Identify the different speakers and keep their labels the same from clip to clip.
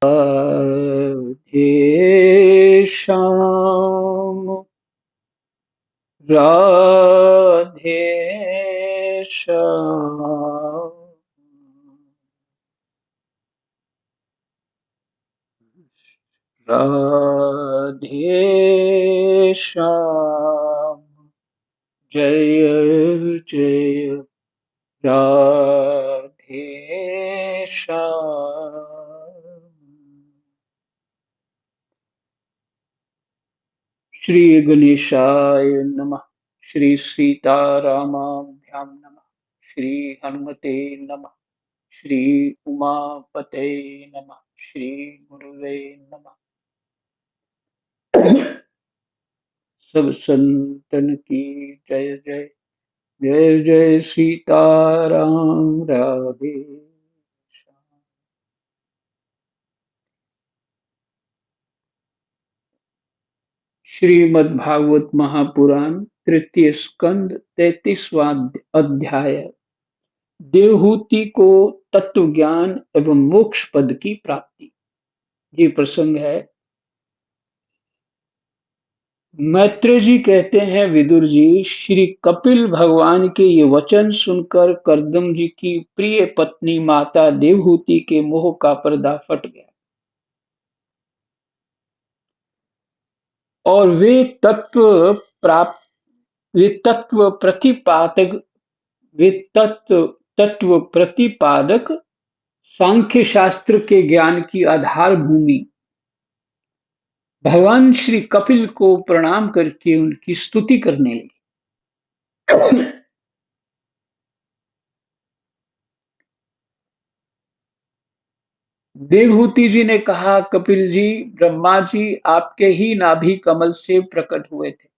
Speaker 1: राधे श्याम राधे श्याम राधे श्याम जय जय राधे श्याम। श्री गणेशाय नमः। श्री सीतारामाभ्यां नमः। श्री हनुमते नमः। श्री उमापते नमः। श्री गुरुवे नमः। सब संतन की जय जय। जय जय सीताराम राधे। श्रीमद्भागवत महापुराण तृतीय स्कंद 33वां अध्याय। देवहूति को तत्व ज्ञान एवं मोक्ष पद की प्राप्ति। ये प्रसंग है। मैत्रेय जी कहते हैं, विदुर जी, श्री कपिल भगवान के ये वचन सुनकर कर्दम जी की प्रिय पत्नी माता देवहूति के मोह का पर्दा फट गया और वे तत्व प्रतिपादक वे तत्व प्रतिपादक सांख्य शास्त्र के ज्ञान की आधार भूमि भगवान श्री कपिल को प्रणाम करके उनकी स्तुति करने लगी। देवहूति जी ने कहा, कपिल जी, ब्रह्मा जी आपके ही नाभि कमल से प्रकट हुए थे।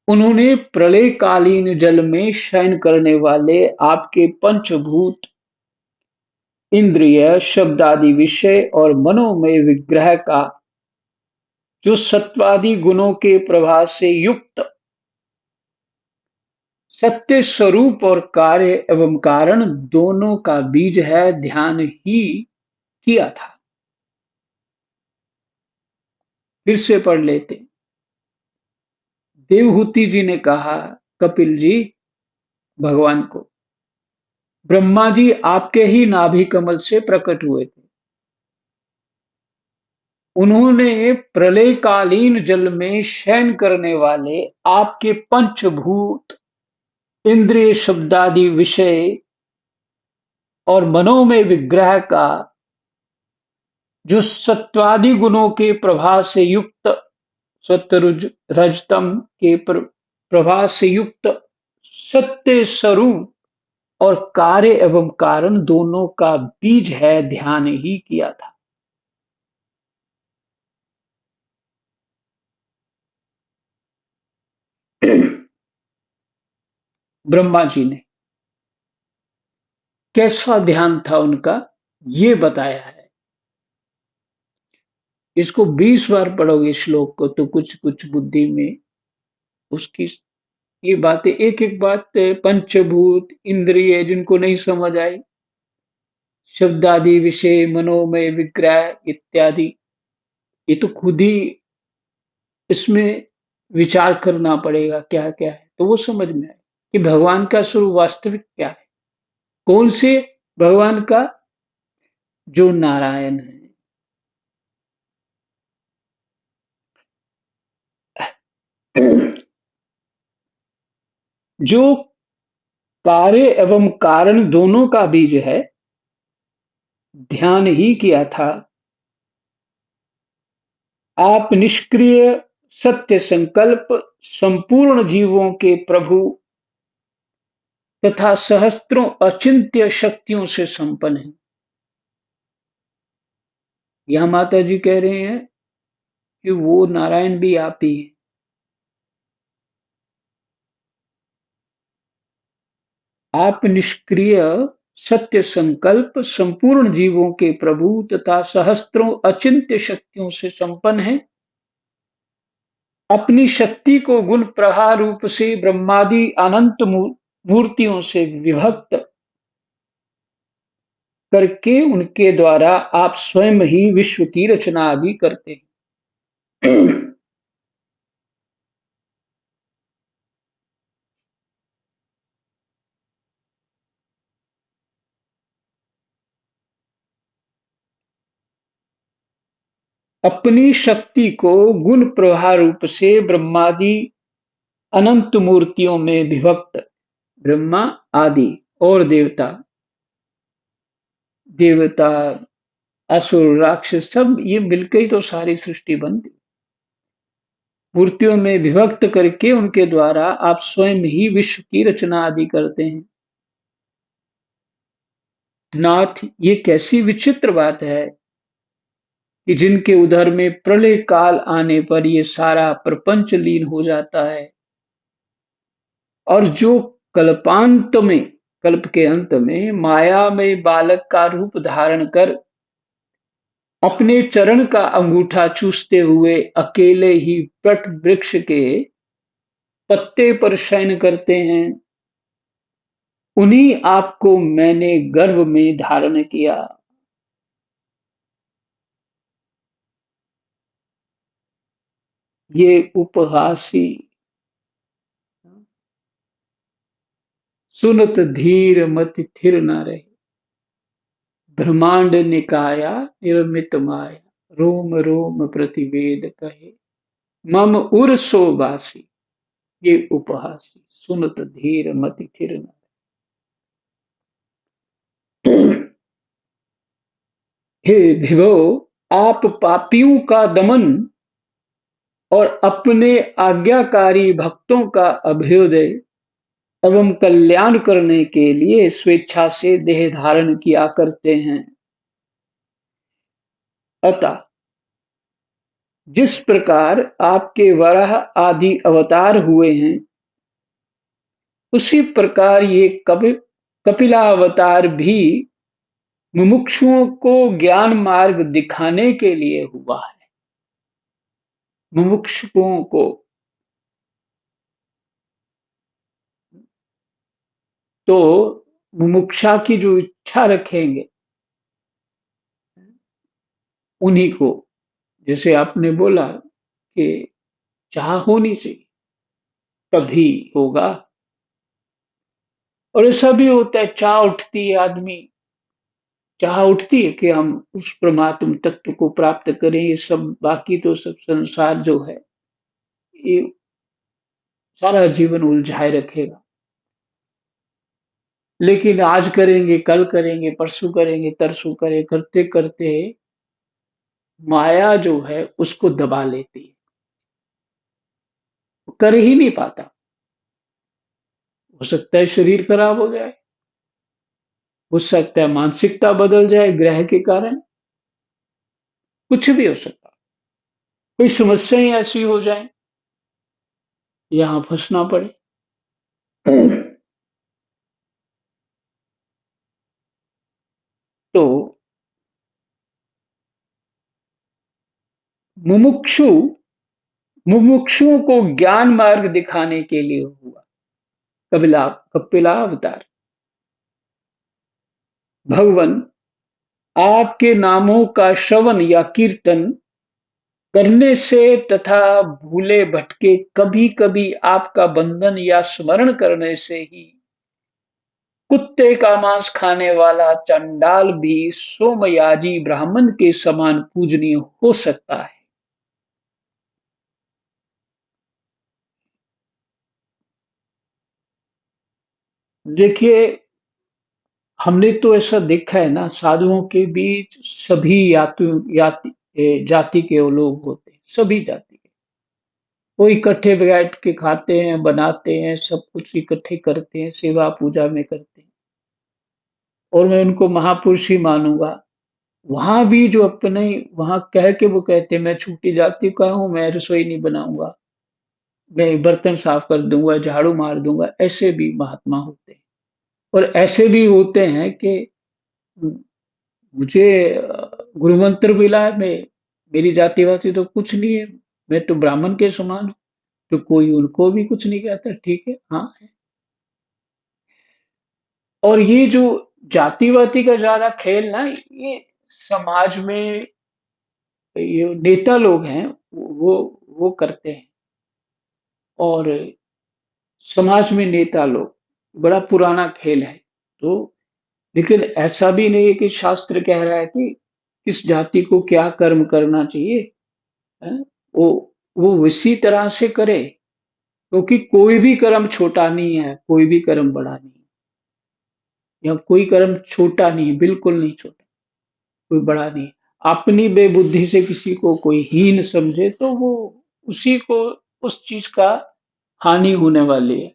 Speaker 1: उन्होंने प्रलयकालीन जल में शयन करने वाले आपके पंचभूत, इंद्रिय, शब्दादि विषय और मनोमय विग्रह का, जो सत्वादि गुणों के प्रभाव से युक्त सत्य स्वरूप और कार्य एवं कारण दोनों का बीज है, ध्यान ही किया था। फिर से पढ़ लेते। देवहूति जी ने कहा, कपिल जी, भगवान को, ब्रह्मा जी आपके ही नाभि कमल से प्रकट हुए थे। उन्होंने प्रलयकालीन जल में शयन करने वाले आपके पंचभूत, इंद्रिय, शब्दादि विषय और मनोमय विग्रह का, जो सत्वादि गुणों के प्रभाव से युक्त, सत्वरुज रजतम के प्रभाव से युक्त सत्य स्वरूप और कार्य एवं कारण दोनों का बीज है, ध्यान ही किया था। ब्रह्मा जी ने कैसा ध्यान था उनका, ये बताया है। इसको 20 बार पढ़ोगे श्लोक को तो कुछ कुछ बुद्धि में उसकी ये बातें, एक एक बात, पंचभूत, इंद्रिय जिनको नहीं समझ आई, शब्दादि विषय, मनोमय विग्रह इत्यादि, ये तो खुद ही इसमें विचार करना पड़ेगा क्या क्या है, तो वो समझ में आए कि भगवान का स्वरूप वास्तविक क्या है। कौन से भगवान का? जो नारायण है। जो कार्य एवं कारण दोनों का बीज है, ध्यान ही किया था। आप निष्क्रिय सत्य संकल्प, संपूर्ण जीवों के प्रभु तथा सहस्त्रों अचिंत्य शक्तियों से संपन्न हैं। यह माता जी कह रहे हैं कि वो नारायण भी आप ही हैं। आप निष्क्रिय सत्य संकल्प, संपूर्ण जीवों के प्रभु तथा सहस्त्रों अचिंत्य शक्तियों से संपन्न हैं। अपनी शक्ति को गुण प्रवाह रूप से ब्रह्मादि अनंत मूर्तियों से विभक्त करके उनके द्वारा आप स्वयं ही विश्व की रचना आदि करते हैं। अपनी शक्ति को गुण प्रवाह रूप से ब्रह्मादि अनंत मूर्तियों में विभक्त, ब्रह्मा आदि और देवता, देवता, असुर, राक्षस सब ये मिलकर ही तो सारी सृष्टि बनती। मूर्तियों में विभक्त करके उनके द्वारा आप स्वयं ही विश्व की रचना आदि करते हैं। नाथ, ये कैसी विचित्र बात है कि जिनके उदर में प्रलय काल आने पर ये सारा प्रपंच लीन हो जाता है, और जो कल्पांत में, कल्प के अंत में माया में बालक का रूप धारण कर अपने चरण का अंगूठा चूसते हुए अकेले ही वट वृक्ष के पत्ते पर शयन करते हैं, उन्हीं आपको मैंने गर्भ में धारण किया। ये उपहासी सुनत धीर मति थिर न रहे, ब्रह्मांड निकाया निर्मित माया, रोम रोम प्रतिवेद कहे, मम उर सोबासी। ये उपहासी सुनत धीर मति थिर न रहे। हे विभो, आप पापियों का दमन और अपने आज्ञाकारी भक्तों का अभ्युदय एवं कल्याण करने के लिए स्वेच्छा से देह धारण किया करते हैं। अतः जिस प्रकार आपके वराह आदि अवतार हुए हैं, उसी प्रकार ये कपिला अवतार भी मुमुक्षुओं को ज्ञान मार्ग दिखाने के लिए हुआ है। मुमुक्षुओं को तो मुमुक्षा की जो इच्छा रखेंगे उन्हीं को, जैसे आपने बोला कि चाह होनी चाहिए तभी होगा। और ऐसा भी होता है, चाह उठती है, आदमी चाह उठती है कि हम उस परमात्म तत्व को प्राप्त करें। ये सब बाकी तो सब संसार जो है ये सारा जीवन उलझाए रखेगा, लेकिन आज करेंगे, कल करेंगे, परसों करेंगे, तरसों करें, करते करते माया जो है उसको दबा लेती है, वो कर ही नहीं पाता। हो सकता है शरीर खराब हो जाए, हो सकता है मानसिकता बदल जाए ग्रह के कारण, कुछ भी हो सकता है। कोई समस्या ही ऐसी हो जाए, यहां फंसना पड़े। तो मुमुक्षु मुमुक्षुओं को ज्ञान मार्ग दिखाने के लिए हुआ कपिला कपिला अवतार। भगवान, आपके नामों का श्रवण या कीर्तन करने से तथा भूले भटके कभी कभी आपका बंधन या स्मरण करने से ही कुत्ते का मांस खाने वाला चंडाल भी सोमयाजी ब्राह्मण के समान पूजनीय हो सकता है। देखिए, हमने तो ऐसा देखा है ना, साधुओं के बीच सभी जाति के वो लोग होते हैं, सभी जाति के। वो इकट्ठे बैठ के खाते हैं, बनाते हैं, सब कुछ इकट्ठे करते हैं, सेवा पूजा में करते हैं, और मैं उनको महापुरुष ही मानूंगा। वहां भी जो अपने वहां कह के वो कहते हैं मैं छोटी जाति का हूं, मैं रसोई नहीं बनाऊंगा, मैं बर्तन साफ कर दूंगा, झाड़ू मार दूंगा, ऐसे भी महात्मा होते हैं। और ऐसे भी होते हैं कि मुझे गुरु मंत्र मिला है, मैं मेरी जाति वाति तो कुछ नहीं है, मैं तो ब्राह्मण के समान हूँ, तो कोई उनको भी कुछ नहीं कहता, ठीक है, हाँ है। और ये जो जातिवादी का ज्यादा खेल ना, ये समाज में ये नेता लोग हैं, वो वो करते हैं। और समाज में नेता लोग, बड़ा पुराना खेल है। तो लेकिन ऐसा भी नहीं है कि शास्त्र कह रहा है कि किस जाति को क्या कर्म करना चाहिए, है? वो वो इसी तरह से करे, क्योंकि कोई भी कर्म छोटा नहीं है, कोई भी कर्म बड़ा नहीं है, या कोई कर्म छोटा नहीं, बिल्कुल नहीं छोटा, कोई बड़ा नहीं। अपनी बेबुद्धि से किसी को कोई हीन समझे तो वो उसी को उस चीज का हानि होने वाली है।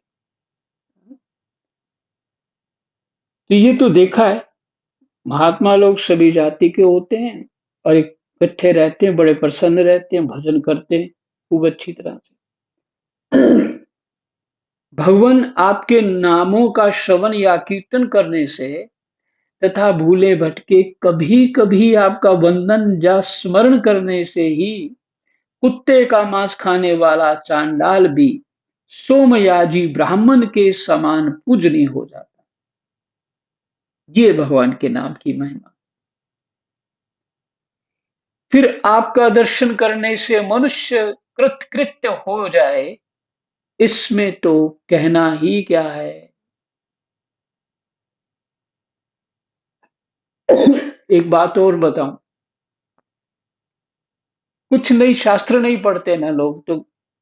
Speaker 1: तो ये तो देखा है, महात्मा लोग सभी जाति के होते हैं और इकट्ठे रहते हैं, बड़े प्रसन्न रहते हैं, भजन करते हैं खूब अच्छी तरह से। भगवान आपके नामों का श्रवण या कीर्तन करने से तथा भूले भटके कभी कभी आपका वंदन या स्मरण करने से ही कुत्ते का मांस खाने वाला चांडाल भी सोमयाजी ब्राह्मण के समान पूजनीय हो जाता। ये भगवान के नाम की महिमा। फिर आपका दर्शन करने से मनुष्य कृतकृत्य हो जाए, इसमें तो कहना ही क्या है। एक बात और बताऊं, कुछ नहीं, शास्त्र नहीं पढ़ते ना लोग, तो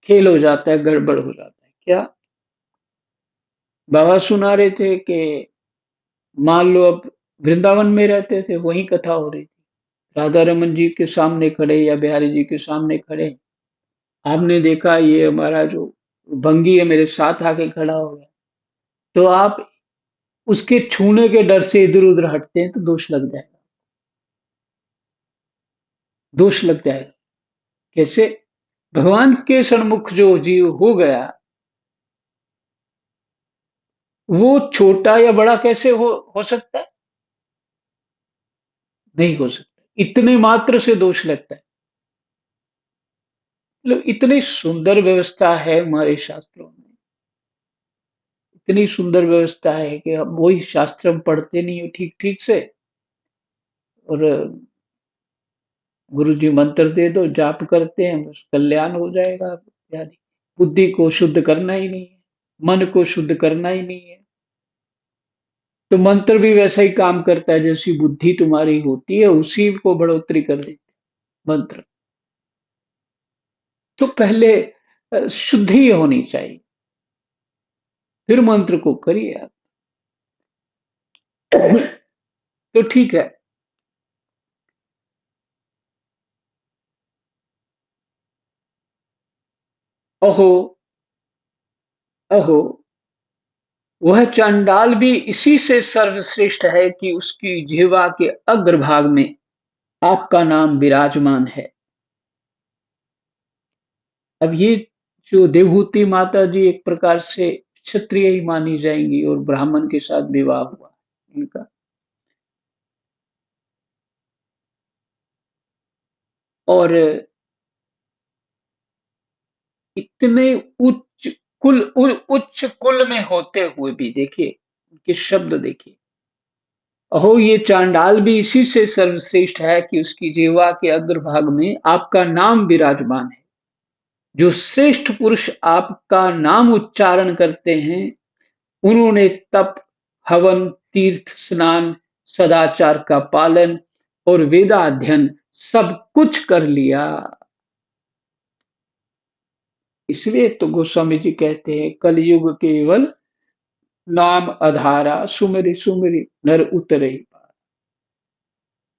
Speaker 1: खेल हो जाता है, गड़बड़ हो जाता है क्या। बाबा सुना रहे थे कि मान लो अब वृंदावन में रहते थे, वहीं कथा हो रही थी, राधा रमन जी के सामने खड़े या बिहारी जी के सामने खड़े, आपने देखा ये हमारा जो भंगी है मेरे साथ आके खड़ा हो गया, तो आप उसके छूने के डर से इधर उधर हटते हैं तो दोष लग जाएगा, दोष लग जाएगा। कैसे? भगवान के सन्मुख जो जीव हो गया, वो छोटा या बड़ा कैसे हो सकता है? नहीं हो सकता, इतने मात्र से दोष लगता है। मतलब इतनी सुंदर व्यवस्था है हमारे शास्त्रों में, इतनी सुंदर व्यवस्था है कि अब वही शास्त्र हम पढ़ते नहीं हो ठीक ठीक से, और गुरु जी मंत्र दे दो, जाप करते हैं, बस कल्याण हो जाएगा इत्यादि। बुद्धि को शुद्ध करना ही नहीं है, मन को शुद्ध करना ही नहीं है। तो मंत्र भी वैसा ही काम करता है, जैसी बुद्धि तुम्हारी होती है उसी को बढ़ोतरी कर देते मंत्र। तो पहले शुद्धि होनी चाहिए, फिर मंत्र को करिए आप। तो ठीक है। अहो, अहो, वह चांडाल भी इसी से सर्वश्रेष्ठ है कि उसकी जिह्वा के अग्रभाग में आपका नाम विराजमान है। अब ये जो देवहूति माता जी एक प्रकार से क्षत्रिय ही मानी जाएंगी, और ब्राह्मण के साथ विवाह हुआ इनका। और इतने उच्च उच्च कुल में होते हुए भी देखिए उनके शब्द देखिए। अहो, ये चांडाल भी इसी से सर्वश्रेष्ठ है कि उसकी जिह्वा के अग्रभाग में आपका नाम विराजमान है। जो श्रेष्ठ पुरुष आपका नाम उच्चारण करते हैं, उन्होंने तप, हवन, तीर्थ स्नान, सदाचार का पालन और वेदाध्ययन सब कुछ कर लिया। इसलिए तो गोस्वामी जी कहते हैं, कलयुग केवल नाम आधारा, सुमिरि सुमिरि नर उतरे पार।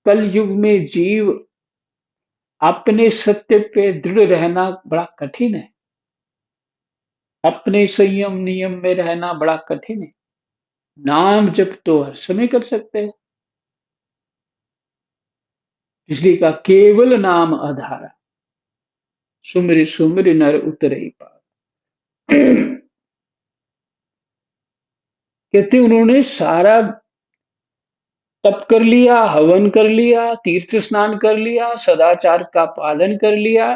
Speaker 1: कल युग में जीव अपने सत्य पे दृढ़ रहना बड़ा कठिन है, अपने संयम नियम में रहना बड़ा कठिन है। नाम जप तो हर समय कर सकते हैं, इसलिए कहा केवल नाम आधारा, सुमिरि सुमिरि नर उतरे पार। कहते उन्होंने सारा तप कर लिया, हवन कर लिया, तीर्थ स्नान कर लिया, सदाचार का पालन कर लिया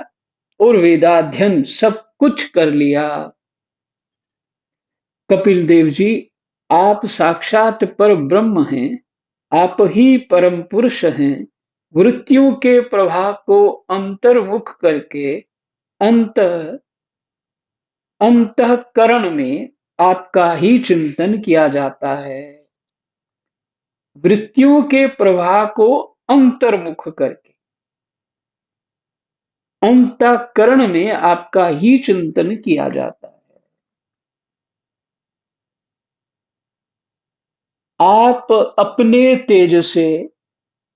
Speaker 1: और वेदाध्ययन सब कुछ कर लिया। कपिल देव जी आप साक्षात पर ब्रह्म हैं, आप ही परम पुरुष हैं। वृत्तियों के प्रभाव को अंतर्मुख करके अंत अंतःकरण में आपका ही चिंतन किया जाता है। वृत्तियों के प्रवाह को अंतर्मुख करके अंतःकरण में आपका ही चिंतन किया जाता है। आप अपने तेज से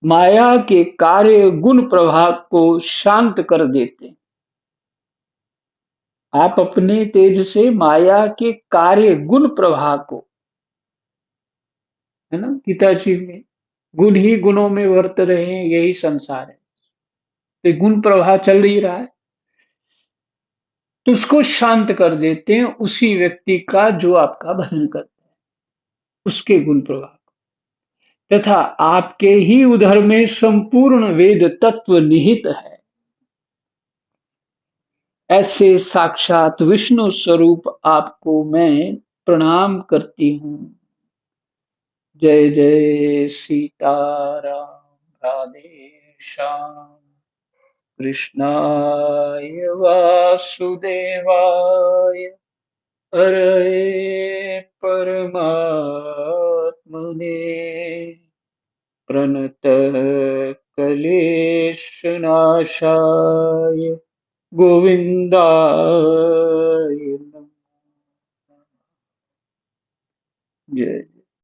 Speaker 1: माया के कार्य गुण प्रभाव को शांत कर देते हैं। आप अपने तेज से माया के कार्य गुण प्रवाह को, है ना, गीता जी में गुण ही गुणों में वर्त रहे हैं, यही संसार है। तो गुण प्रवाह चल ही रहा है, तो उसको शांत कर देते हैं उसी व्यक्ति का जो आपका भजन करता है, उसके गुण प्रवाह तथा आपके ही उधर में संपूर्ण वेद तत्व निहित है। ऐसे साक्षात विष्णु स्वरूप आपको मैं प्रणाम करती हूँ। जय जय सीताराम, राधे श्याम, कृष्णाय वासुदेवाय, हरे परमात्मने, प्रणतक्लेशनाशाय गोविन्दाय नमः। जय